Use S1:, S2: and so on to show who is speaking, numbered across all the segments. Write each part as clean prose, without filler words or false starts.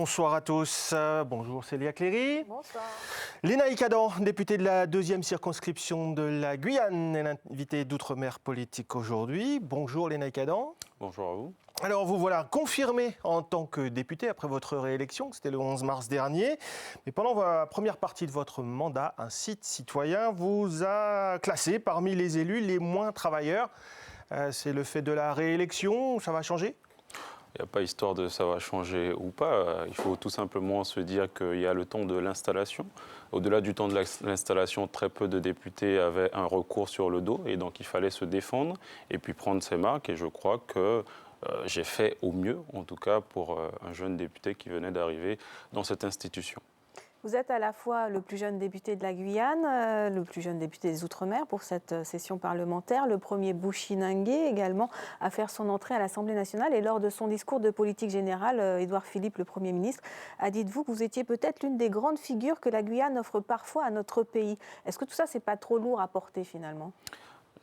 S1: Bonsoir à tous. Bonjour Célia Cléry.
S2: Bonsoir.
S1: Lénaïque Adam, députée de la 2e circonscription de la Guyane, est l'invitée d'Outre-mer politique aujourd'hui. Bonjour Lénaïque Adam.
S3: Bonjour à vous.
S1: Alors vous voilà confirmé en tant que député après votre réélection, c'était le 11 mars dernier. Mais pendant la première partie de votre mandat, un site citoyen vous a classé parmi les élus les moins travailleurs. C'est le fait de la réélection, ça va changer ?
S3: Il n'y a pas histoire de ça va changer ou pas. Il faut tout simplement se dire qu'il y a le temps de l'installation. Au-delà du temps de l'installation, très peu de députés avaient un recours sur le dos et donc il fallait se défendre et puis prendre ses marques. Et je crois que j'ai fait au mieux, en tout cas pour un jeune député qui venait d'arriver dans cette institution.
S2: Vous êtes à la fois le plus jeune député de la Guyane, le plus jeune député des Outre-mer pour cette session parlementaire, le premier Bushinangé également à faire son entrée à l'Assemblée nationale. Et lors de son discours de politique générale, Édouard Philippe, le Premier ministre, a dit de vous que vous étiez peut-être l'une des grandes figures que la Guyane offre parfois à notre pays. Est-ce que tout ça, c'est pas trop lourd à porter finalement ?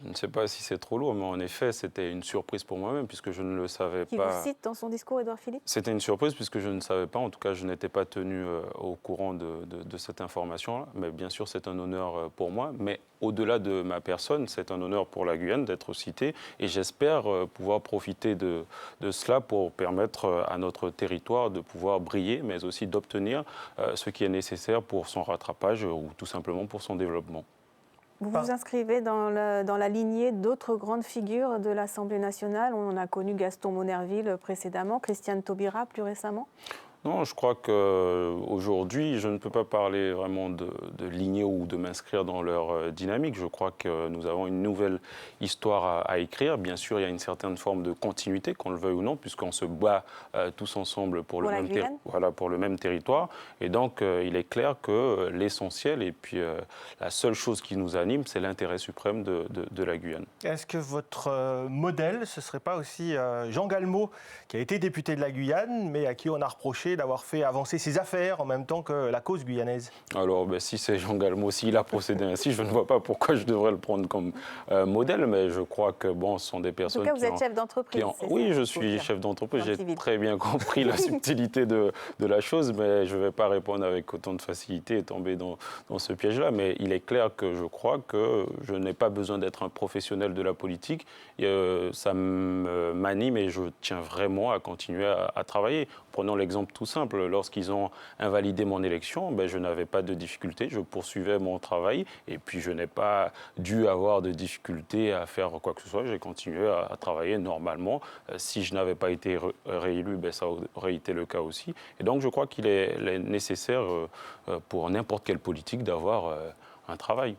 S3: Je ne sais pas si c'est trop lourd, mais en effet, c'était une surprise pour moi-même, puisque je ne le savais
S2: Qui
S3: pas.
S2: vous cite dans son discours, Édouard Philippe ?
S3: C'était une surprise, puisque je ne savais pas, en tout cas, je n'étais pas tenu au courant de cette information-là. Mais bien sûr, c'est un honneur pour moi. Mais au-delà de ma personne, c'est un honneur pour la Guyane d'être cité. Et j'espère pouvoir profiter de cela pour permettre à notre territoire de pouvoir briller, mais aussi d'obtenir ce qui est nécessaire pour son rattrapage ou tout simplement pour son développement.
S2: Vous vous inscrivez dans la lignée d'autres grandes figures de l'Assemblée nationale. On a connu Gaston Monnerville précédemment, Christiane Taubira plus récemment.
S3: Non, je crois qu'aujourd'hui, je ne peux pas parler vraiment de lignée ou de m'inscrire dans leur dynamique. Je crois que nous avons une nouvelle histoire à écrire. Bien sûr, il y a une certaine forme de continuité, qu'on le veuille ou non, puisqu'on se bat tous ensemble pour le même territoire. Et donc, il est clair que l'essentiel et puis la seule chose qui nous anime, c'est l'intérêt suprême de la Guyane.
S1: Est-ce que votre modèle, ce ne serait pas aussi Jean Galmot, qui a été député de la Guyane, mais à qui on a reproché d'avoir fait avancer ses affaires en même temps que la cause guyanaise?
S3: Alors, si c'est Jean Galmot, s'il a procédé ainsi, je ne vois pas pourquoi je devrais le prendre comme modèle, mais je crois que ce sont des personnes
S2: en tout cas, vous êtes chef d'entreprise.
S3: Oui, je suis chef d'entreprise. J'ai très bien compris la subtilité de la chose, mais je ne vais pas répondre avec autant de facilité et tomber dans ce piège-là. Mais il est clair que je crois que je n'ai pas besoin d'être un professionnel de la politique. Ça m'anime et je tiens vraiment à continuer à travailler. Prenons l'exemple tout simple. Lorsqu'ils ont invalidé mon élection, je n'avais pas de difficulté. Je poursuivais mon travail et puis je n'ai pas dû avoir de difficulté à faire quoi que ce soit. J'ai continué à travailler normalement. Si je n'avais pas été réélu, ça aurait été le cas aussi. Et donc je crois qu'il est nécessaire pour n'importe quelle politique d'avoir un travail.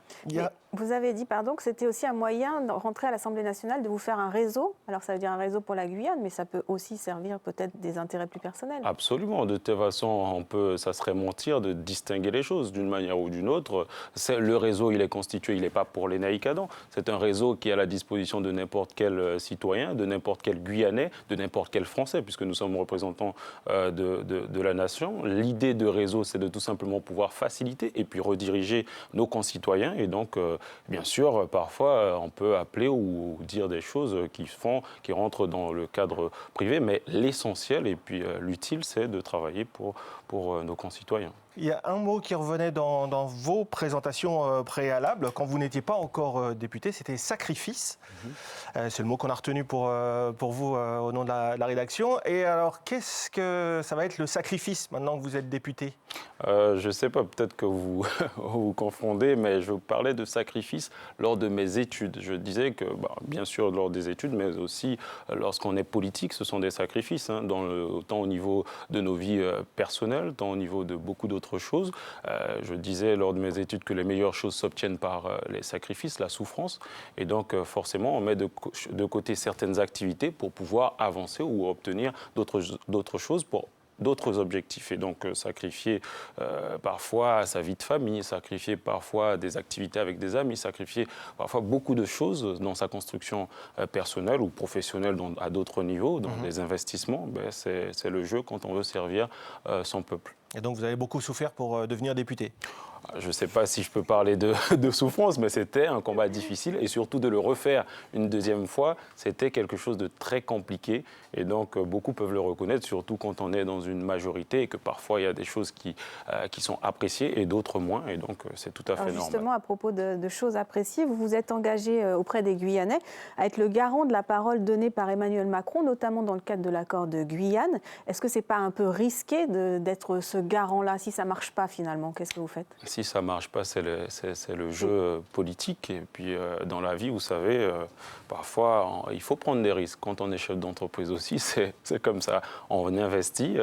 S2: Vous avez dit que c'était aussi un moyen de rentrer à l'Assemblée nationale, de vous faire un réseau. Alors ça veut dire un réseau pour la Guyane, mais ça peut aussi servir peut-être des intérêts plus personnels.
S3: Absolument. De toute façon, ça serait mentir de distinguer les choses d'une manière ou d'une autre. Le réseau, il est constitué, il n'est pas pour Lénaïque Adam. C'est un réseau qui est à la disposition de n'importe quel citoyen, de n'importe quel Guyanais, de n'importe quel Français, puisque nous sommes représentants de la nation. L'idée de réseau, c'est de tout simplement pouvoir faciliter et puis rediriger nos concitoyens. Et donc, bien sûr, parfois, on peut appeler ou dire des choses qui rentrent dans le cadre privé, mais l'essentiel et puis l'utile, c'est de travailler pour nos concitoyens.
S1: Il y a un mot qui revenait dans vos présentations préalables, quand vous n'étiez pas encore député, c'était sacrifice. C'est le mot qu'on a retenu pour vous au nom de la rédaction. Et alors, qu'est-ce que ça va être le sacrifice maintenant que vous êtes député ?
S3: Je ne sais pas, peut-être que vous vous confondez, mais je parlais de sacrifice lors de mes études. Je disais que, bien sûr, lors des études, mais aussi lorsqu'on est politique, ce sont des sacrifices, tant au niveau de nos vies personnelles, tant au niveau de beaucoup d'autres choses. Je disais lors de mes études que les meilleures choses s'obtiennent par les sacrifices, la souffrance. Et donc, forcément, on met de côté certaines activités pour pouvoir avancer ou obtenir d'autres choses pour d'autres objectifs. Et donc, sacrifier parfois sa vie de famille, sacrifier parfois des activités avec des amis, sacrifier parfois beaucoup de choses dans sa construction personnelle ou professionnelle à d'autres niveaux, dans des investissements, c'est le jeu quand on veut servir son peuple.
S1: Et donc, vous avez beaucoup souffert pour devenir député ?
S3: Je ne sais pas si je peux parler de souffrance, mais c'était un combat difficile et surtout de le refaire une deuxième fois, c'était quelque chose de très compliqué et donc beaucoup peuvent le reconnaître, surtout quand on est dans une majorité et que parfois il y a des choses qui sont appréciées et d'autres moins et donc c'est tout à fait normal.
S2: Justement, à propos de choses appréciées, vous vous êtes engagé auprès des Guyanais à être le garant de la parole donnée par Emmanuel Macron, notamment dans le cadre de l'accord de Guyane. Est-ce que ce n'est pas un peu risqué d'être ce garant-là? Si ça ne marche pas finalement, qu'est-ce que vous faites?
S3: Si ça ne marche pas, c'est le jeu politique. Et puis, dans la vie, vous savez, parfois, il faut prendre des risques. Quand on est chef d'entreprise aussi, c'est comme ça. On investit,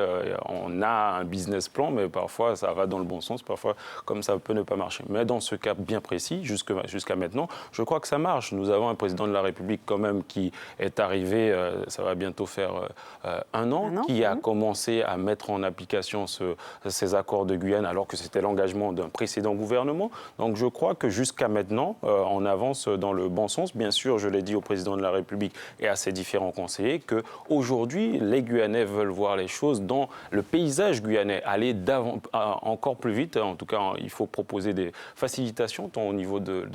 S3: on a un business plan, mais parfois, ça va dans le bon sens. Parfois, comme ça peut ne pas marcher. Mais dans ce cas bien précis, jusqu'à maintenant, je crois que ça marche. Nous avons un président de la République quand même qui est arrivé, ça va bientôt faire un an, qui a commencé à mettre en application ces accords de Guyane, alors que c'était l'engagement d'un précédent gouvernement. Donc je crois que jusqu'à maintenant, on avance dans le bon sens. Bien sûr, je l'ai dit au président de la République et à ses différents conseillers qu'aujourd'hui, les Guyanais veulent voir les choses dans le paysage guyanais, aller encore plus vite. En tout cas, il faut proposer des facilitations, tant au niveau de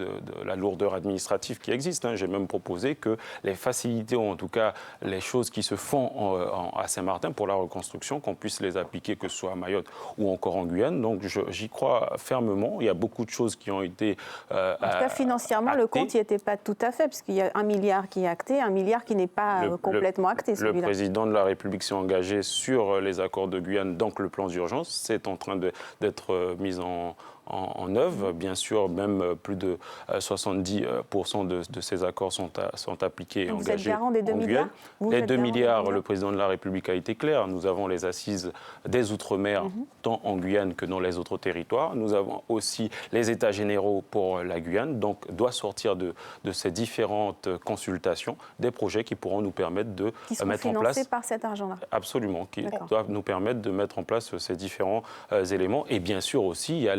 S3: la lourdeur administrative qui existe. J'ai même proposé que les facilités, ou en tout cas les choses qui se font à Saint-Martin pour la reconstruction, qu'on puisse les appliquer, que ce soit à Mayotte ou encore en Guyane. Donc j'y crois fermement. Il y a beaucoup de choses qui ont été
S2: en tout cas, financièrement,
S3: actées.
S2: Le compte n'y était pas tout à fait, puisqu'il y a 1 milliard qui est acté, 1 milliard qui n'est pas complètement acté, celui-là.
S3: Le président de la République s'est engagé sur les accords de Guyane, donc le plan d'urgence. C'est en train d'être mis en œuvre. Bien sûr, même plus de 70% de ces accords sont appliqués et engagés.
S2: Vous êtes garant des 2 milliards?
S3: Les 2 milliards, le président de la République a été clair. Nous avons les assises des Outre-mer, tant en Guyane que dans les autres territoires. Nous avons aussi les États généraux pour la Guyane. Donc, doit sortir de ces différentes consultations des projets qui pourront nous permettre de mettre en place...
S2: Qui sont financés par cet argent-là?
S3: Absolument, qui doivent nous permettre de mettre en place ces différents éléments. Et bien sûr aussi, il y a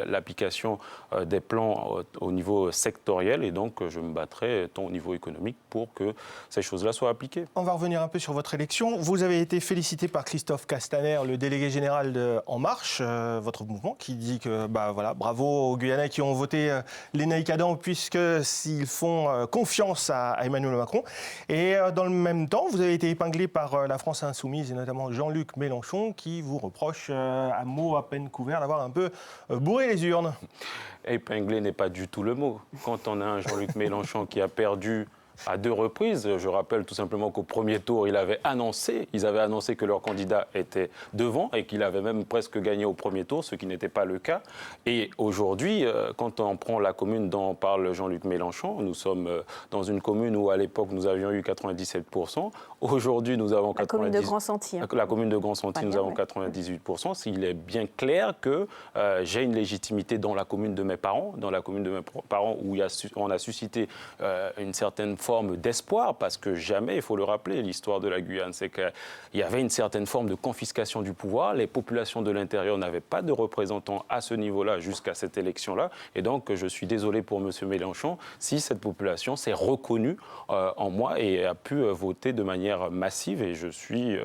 S3: l'application des plans au niveau sectoriel et donc je me battrai tant au niveau économique pour que ces choses-là soient appliquées.
S1: On va revenir un peu sur votre élection. Vous avez été félicité par Christophe Castaner, le délégué général de En Marche, votre mouvement, qui dit que bravo aux Guyanais qui ont voté les Naïcadans puisque s'ils font confiance à Emmanuel Macron. Et dans le même temps, vous avez été épinglé par la France Insoumise et notamment Jean-Luc Mélenchon qui vous reproche, à mots à peine couverts, d'avoir un peu bourré les urnes.
S3: Épinglé n'est pas du tout le mot. Quand on a un Jean-Luc Mélenchon qui a perdu à 2 reprises, je rappelle tout simplement qu'au premier tour, ils avaient annoncé que leur candidat était devant et qu'il avait même presque gagné au premier tour, ce qui n'était pas le cas. Et aujourd'hui, quand on prend la commune dont parle Jean-Luc Mélenchon, nous sommes dans une commune où à l'époque nous avions eu 97%. Aujourd'hui, nous avons 98%.
S2: La commune de Grand-Senti.
S3: La commune de Grand-Senti, nous avons 98%. Il est bien clair que j'ai une légitimité dans la commune de mes parents, où on a suscité une certaine forme d'espoir, parce que jamais, il faut le rappeler, l'histoire de la Guyane, c'est qu'il y avait une certaine forme de confiscation du pouvoir. Les populations de l'intérieur n'avaient pas de représentants à ce niveau-là jusqu'à cette élection-là. Et donc, je suis désolé pour M. Mélenchon si cette population s'est reconnue en moi et a pu voter de manière massive. Et je suis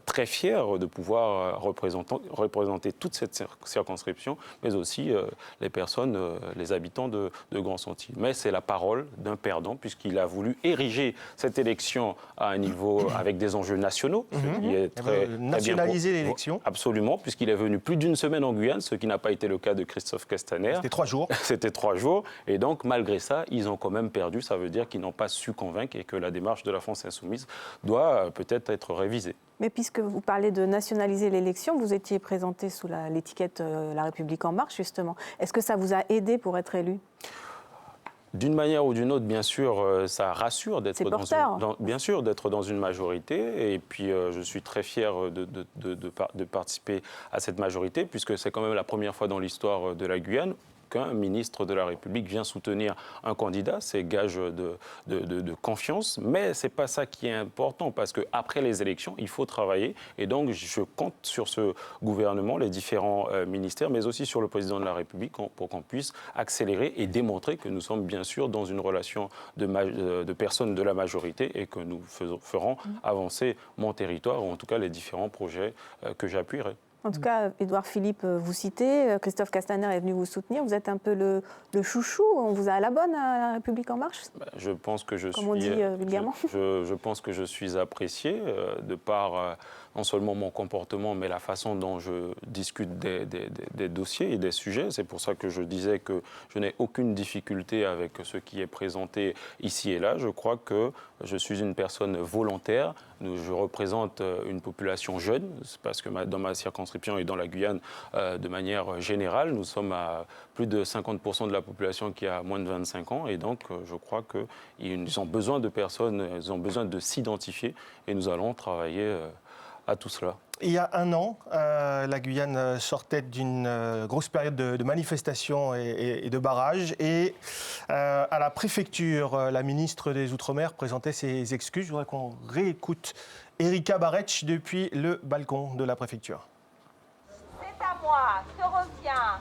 S3: très fier de pouvoir représenter toute cette circonscription, mais aussi les personnes, les habitants de Grand-Senti. Mais c'est la parole d'un perdant, puisqu'il a voulu ériger cette élection à un niveau avec des enjeux nationaux.
S1: Il est nationaliser l'élection.
S3: Absolument, puisqu'il est venu plus d'une semaine en Guyane, ce qui n'a pas été le cas de Christophe Castaner.
S1: C'était 3 jours.
S3: C'était 3 jours. Et donc, malgré ça, ils ont quand même perdu. Ça veut dire qu'ils n'ont pas su convaincre et que la démarche de la France Insoumise doit peut-être être révisée.
S2: Mais puisque vous parlez de nationaliser l'élection, vous étiez présenté sous l'étiquette La République En Marche, justement. Est-ce que ça vous a aidé pour être élu ?
S3: D'une manière ou d'une autre, bien sûr, ça rassure d'être
S2: bien
S3: sûr d'être dans une majorité. Et puis, je suis très fier de participer à cette majorité, puisque c'est quand même la première fois dans l'histoire de la Guyane qu'un ministre de la République vient soutenir un candidat, c'est gage de confiance, mais ce n'est pas ça qui est important, parce qu'après les élections, il faut travailler, et donc je compte sur ce gouvernement, les différents ministères, mais aussi sur le président de la République pour qu'on puisse accélérer et démontrer que nous sommes bien sûr dans une relation de personnes de la majorité et que nous ferons avancer mon territoire, ou en tout cas les différents projets que j'appuierai.
S2: En tout cas, Édouard Philippe, vous citez, Christophe Castaner est venu vous soutenir. Vous êtes un peu le chouchou, on vous a à la bonne à La République En Marche?
S3: Je pense que je
S2: Comme
S3: suis,
S2: on dit vulgairement.
S3: je pense que je suis apprécié de par non seulement mon comportement, mais la façon dont je discute des dossiers et des sujets. C'est pour ça que je disais que je n'ai aucune difficulté avec ce qui est présenté ici et là. Je crois que je suis une personne volontaire. Je représente une population jeune, parce que dans ma circonscription et dans la Guyane, de manière générale, nous sommes à plus de 50% de la population qui a moins de 25 ans. Et donc, je crois qu'ils ont besoin de personnes, ils ont besoin de s'identifier. Et nous allons travailler à tout cela.
S1: Il y a un an, la Guyane sortait d'une grosse période de manifestations et de barrages. Et à la préfecture, la ministre des Outre-mer présentait ses excuses. Je voudrais qu'on réécoute Erika Baretch depuis le balcon de la préfecture.
S4: C'est à moi que revient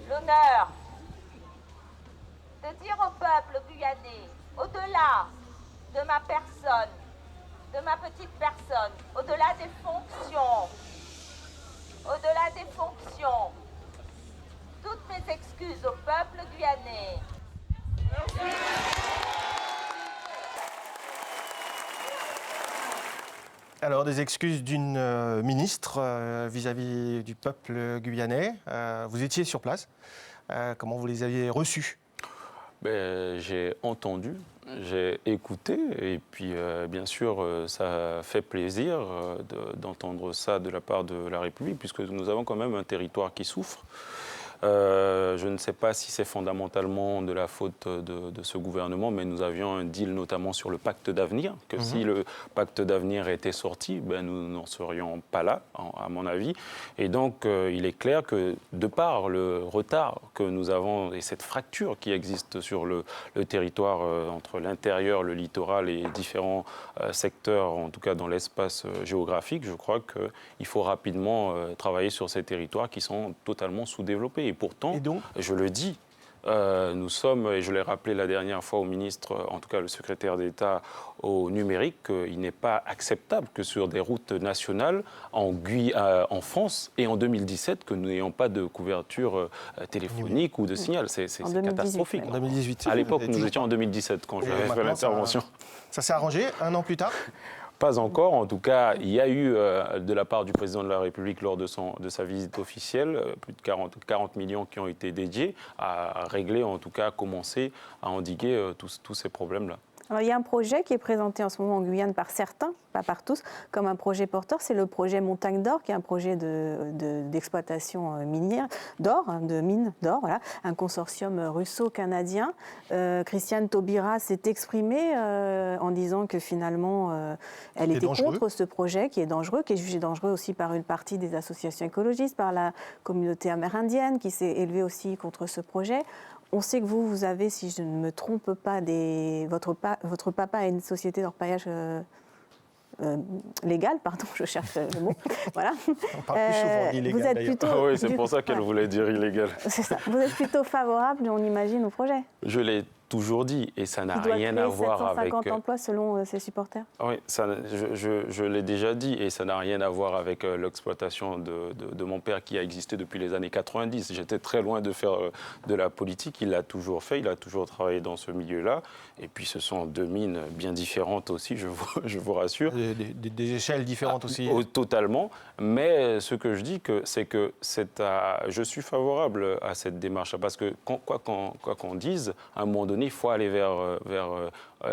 S4: l'honneur de dire au peuple guyanais, au-delà de ma personne, de ma petite personne, au-delà des fonctions, toutes mes excuses au peuple guyanais.
S1: Alors, des excuses d'une ministre vis-à-vis du peuple guyanais. Vous étiez sur place. Comment vous les aviez reçues?
S3: J'ai entendu, j'ai écouté et puis bien sûr ça fait plaisir d'entendre ça de la part de la République puisque nous avons quand même un territoire qui souffre. Je ne sais pas si c'est fondamentalement de la faute de ce gouvernement, mais nous avions un deal notamment sur le pacte d'avenir, que si le pacte d'avenir était sorti, nous n'en serions pas là, à mon avis. Et donc, il est clair que de par le retard que nous avons et cette fracture qui existe sur le territoire entre l'intérieur, le littoral et différents secteurs, en tout cas dans l'espace géographique, je crois qu'il faut rapidement travailler sur ces territoires qui sont totalement sous-développés. Et pourtant, je le dis, nous sommes, et je l'ai rappelé la dernière fois au ministre, en tout cas le secrétaire d'État au numérique, qu'il n'est pas acceptable que sur des routes nationales en France et en 2017, que nous n'ayons pas de couverture téléphonique ou de signal. C'est catastrophique.
S1: En 2018.
S3: À l'époque, nous étions en 2017 quand j'avais fait l'intervention.
S1: Ça s'est arrangé un an plus tard?
S3: Pas encore. En tout cas, il y a eu, de la part du président de la République, lors de sa visite officielle, plus de 40 millions qui ont été dédiés à régler, en tout cas, à commencer à endiguer tous ces problèmes-là.
S2: Alors, il y a un projet qui est présenté en ce moment en Guyane par certains, pas par tous, comme un projet porteur. C'est le projet Montagne d'Or, qui est un projet d'exploitation minière d'or, de mine d'or, voilà, un consortium russo-canadien. Christiane Taubira s'est exprimée en disant que finalement, elle était contre ce projet qui est dangereux, qui est jugé dangereux aussi par une partie des associations écologistes, par la communauté amérindienne qui s'est élevée aussi contre ce projet. On sait que vous avez, si je ne me trompe pas, votre papa a une société d'orpaillage légale, pardon, je cherche le mot. Voilà.
S1: On parle plus souvent d'illégal.
S2: Vous êtes plutôt.
S3: Ah oui, c'est pour ça qu'elle voulait dire illégal.
S2: C'est ça. Vous êtes plutôt favorable, on imagine, au projet.
S3: Je l'ai toujours dit et ça n'a rien à voir avec...
S2: 750 emplois selon ses supporters.
S3: Oui, je l'ai déjà dit et ça n'a rien à voir avec l'exploitation de mon père qui a existé depuis les années 90. J'étais très loin de faire de la politique, il l'a toujours fait, il a toujours travaillé dans ce milieu-là. Et puis ce sont deux mines bien différentes aussi, je vous rassure.
S1: Des échelles différentes aussi.
S3: Totalement, mais ce que je dis, c'est que je suis favorable à cette démarche, parce que quoi qu'on dise, à un moment donné, il faut aller vers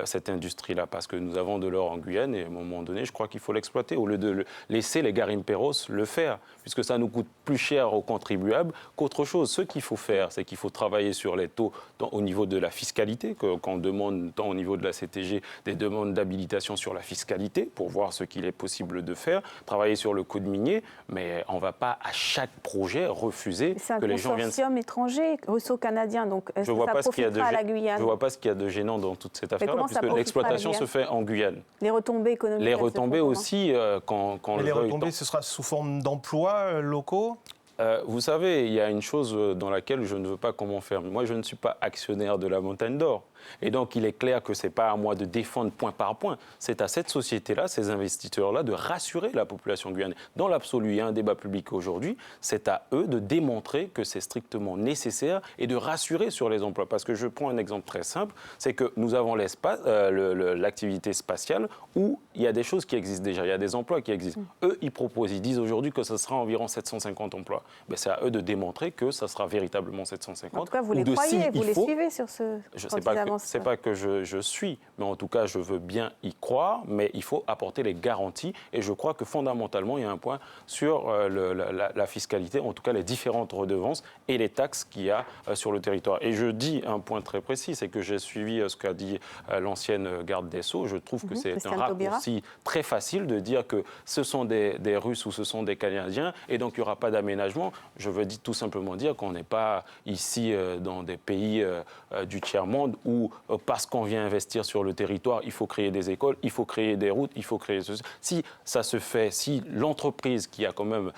S3: cette industrie-là, parce que nous avons de l'or en Guyane et à un moment donné, je crois qu'il faut l'exploiter, au lieu de laisser les garimperos le faire, puisque ça nous coûte plus cher aux contribuables qu'autre chose. Ce qu'il faut faire, c'est qu'il faut travailler sur les taux au niveau de la fiscalité, qu'on demande tant au niveau de la CTG des demandes d'habilitation sur la fiscalité pour voir ce qu'il est possible de faire, travailler sur le code minier, mais on ne va pas à chaque projet refuser que les gens viennent...
S2: C'est un consortium étranger, russo-canadien, donc est-ce que ça profitera à la Guyane?
S3: Je ne vois pas ce qu'il y a de gênant dans toute cette affaire-là, puisque l'exploitation se fait en Guyane.
S2: Les retombées économiques?
S3: Les retombées aussi, quand
S1: les retombées, ce sera sous forme d'emplois locaux?
S3: Vous savez, il y a une chose dans laquelle je ne veux pas qu'on m'enferme. Moi, je ne suis pas actionnaire de la Montagne d'Or. Et donc, il est clair que ce n'est pas à moi de défendre point par point. C'est à cette société-là, ces investisseurs-là, de rassurer la population guyanaise. Dans l'absolu, il y a un débat public aujourd'hui. C'est à eux de démontrer que c'est strictement nécessaire et de rassurer sur les emplois. Parce que je prends un exemple très simple, c'est que nous avons l'activité spatiale où il y a des choses qui existent déjà, il y a des emplois qui existent. Eux, ils proposent, ils disent aujourd'hui que ce sera environ 750 emplois. Mais c'est à eux de démontrer que ça sera véritablement 750.
S2: En tout cas, vous les croyez, vous les suivez sur ce...
S3: C'est pas que je suis, mais en tout cas, je veux bien y croire, mais il faut apporter les garanties. Et je crois que fondamentalement, il y a un point sur la fiscalité, en tout cas les différentes redevances et les taxes qu'il y a sur le territoire. Et je dis un point très précis, c'est que j'ai suivi ce qu'a dit l'ancienne garde des Sceaux. Je trouve que c'est un raccourci très facile de dire que ce sont des Russes ou ce sont des Canadiens et donc il n'y aura pas d'aménagement. Je veux tout simplement dire qu'on n'est pas ici dans des pays du tiers-monde où parce qu'on vient investir sur le territoire, il faut créer des écoles, il faut créer des routes, il faut créer ceci. Si ça se fait, si l'entreprise qui a quand même,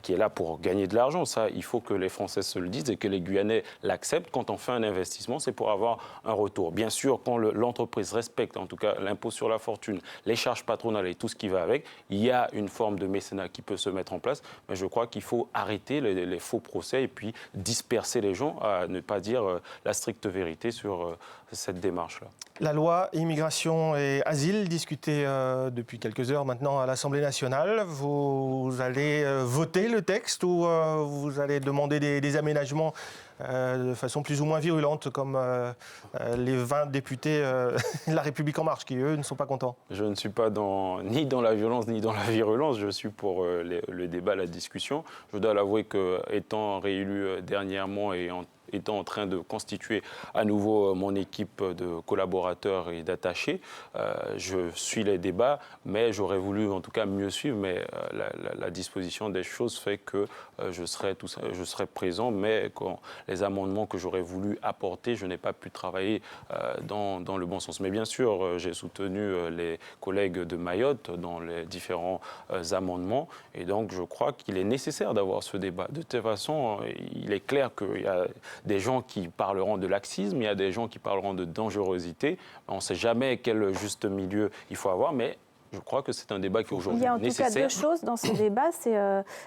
S3: qui est là pour gagner de l'argent, ça, il faut que les Français se le disent et que les Guyanais l'acceptent. Quand on fait un investissement, c'est pour avoir un retour. Bien sûr, quand l'entreprise respecte, en tout cas, l'impôt sur la fortune, les charges patronales et tout ce qui va avec, il y a une forme de mécénat qui peut se mettre en place. Mais je crois qu'il faut arrêter les faux procès et puis disperser les gens à ne pas dire la stricte vérité sur cette démarche-là.
S1: La loi immigration et asile discutée depuis quelques heures maintenant à l'Assemblée nationale. Vous allez voter le texte ou vous allez demander des aménagements de façon plus ou moins virulente comme les 20 députés de La République En Marche qui, eux, ne sont pas contents?
S3: Je ne suis pas ni dans la violence ni dans la virulence. Je suis pour le débat, la discussion. Je dois l'avouer qu'étant réélu dernièrement et étant en train de constituer à nouveau mon équipe de collaborateurs et d'attachés, je suis les débats, mais j'aurais voulu en tout cas mieux suivre. Mais la disposition des choses fait que je serai présent, mais quand les amendements que j'aurais voulu apporter, je n'ai pas pu travailler dans le bon sens. Mais bien sûr, j'ai soutenu les collègues de Mayotte dans les différents amendements, et donc je crois qu'il est nécessaire d'avoir ce débat. De toute façon, il est clair qu'il y a des gens qui parleront de laxisme, il y a des gens qui parleront de dangerosité. On ne sait jamais quel juste milieu il faut avoir, mais je crois que c'est un débat qui est aujourd'hui nécessaire.
S2: Il y a en tout cas deux choses dans ce débat, c'est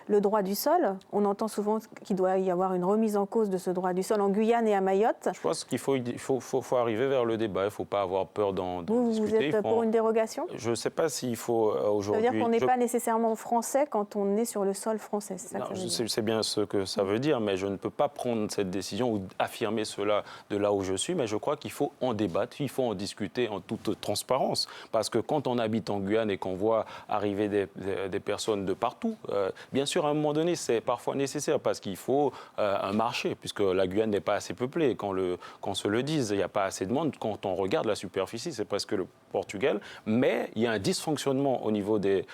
S2: le droit du sol. On entend souvent qu'il doit y avoir une remise en cause de ce droit du sol en Guyane et à Mayotte.
S3: Je pense qu'il faut arriver vers le débat, il ne faut pas avoir peur d'en discuter.
S2: Vous êtes pour une dérogation?
S3: Je ne sais pas s'il faut aujourd'hui...
S2: Ça veut dire qu'on n'est pas nécessairement français quand on est sur le sol français, c'est ça que ça veut dire.
S3: C'est bien ce que ça veut dire, mais je ne peux pas prendre cette décision ou affirmer cela de là où je suis, mais je crois qu'il faut en débattre, il faut en discuter en toute transparence. Parce que quand on habite en Guyane et qu'on voit arriver des personnes de partout, bien sûr, à un moment donné, c'est parfois nécessaire parce qu'il faut un marché, puisque la Guyane n'est pas assez peuplée, qu'on se le dise. Il n'y a pas assez de monde. Quand on regarde la superficie, c'est presque le Portugal, mais il y a un dysfonctionnement au niveau des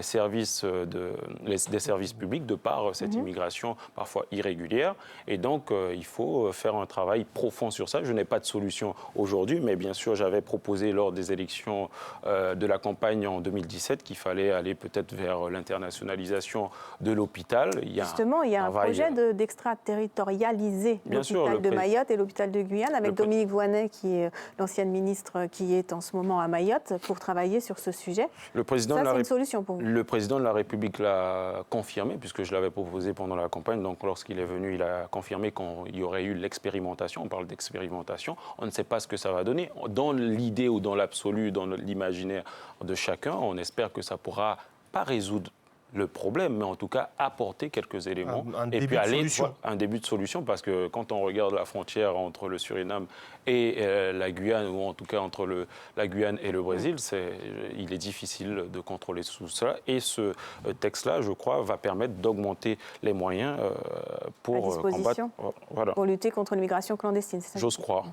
S3: services, des services publics de par cette immigration parfois irrégulière. Et donc, il faut faire un travail profond sur ça. Je n'ai pas de solution aujourd'hui, mais bien sûr, j'avais proposé lors des élections de la campagne en 2017 qu'il fallait aller peut-être vers l'internationalisation de l'hôpital.
S2: Justement, il y a un projet d'extraterritorialiser l'hôpital de Mayotte et l'hôpital de Guyane avec Dominique Voynet, qui est l'ancienne ministre qui est en ce moment à Mayotte, pour travailler sur ce sujet. C'est une solution pour vous? Le
S3: président de la République l'a confirmé, puisque je l'avais proposé pendant la campagne. Donc, lorsqu'il est venu, il a confirmé qu'il y aurait eu l'expérimentation. On parle d'expérimentation. On ne sait pas ce que ça va donner. Dans l'idée ou dans l'absolu, dans l'imaginaire de chacun, on espère que ça ne pourra pas résoudre le problème, mais en tout cas apporter quelques éléments et puis aller un début de solution, parce que quand on regarde la frontière entre le Suriname et la Guyane, ou en tout cas entre la Guyane et le Brésil, il est difficile de contrôler tout cela, et ce texte-là, je crois, va permettre d'augmenter les moyens pour combattre,
S2: pour lutter contre l'immigration clandestine.
S3: J'ose croire.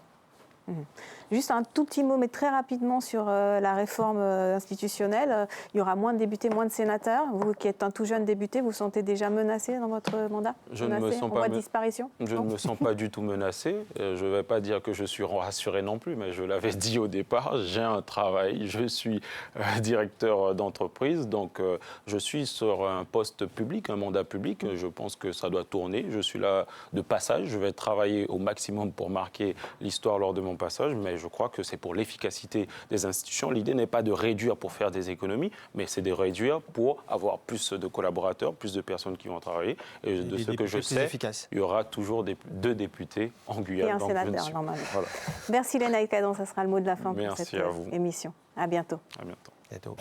S2: Juste un tout petit mot, mais très rapidement, sur la réforme institutionnelle. Il y aura moins de députés, moins de sénateurs. Vous qui êtes un tout jeune député, vous vous sentez déjà menacé dans votre mandat?
S3: Je ne me sens pas
S2: disparition?
S3: Je ne me sens pas du tout menacé. Je ne vais pas dire que je suis rassuré non plus, mais je l'avais dit au départ, j'ai un travail, je suis directeur d'entreprise, donc je suis sur un poste public, un mandat public. Je pense que ça doit tourner. Je suis là de passage. Je vais travailler au maximum pour marquer l'histoire lors de mon passage, mais je crois que c'est pour l'efficacité des institutions. L'idée n'est pas de réduire pour faire des économies, mais c'est de réduire pour avoir plus de collaborateurs, plus de personnes qui vont travailler. Et de ce que je sais, il y aura toujours 2 députés en Guyane.
S2: Et un sénateur, normalement.
S3: Voilà.
S2: Merci Léna Ekadon, ça sera le mot de la fin pour
S3: Merci
S2: cette émission. À bientôt.
S3: À bientôt.
S1: Bientôt.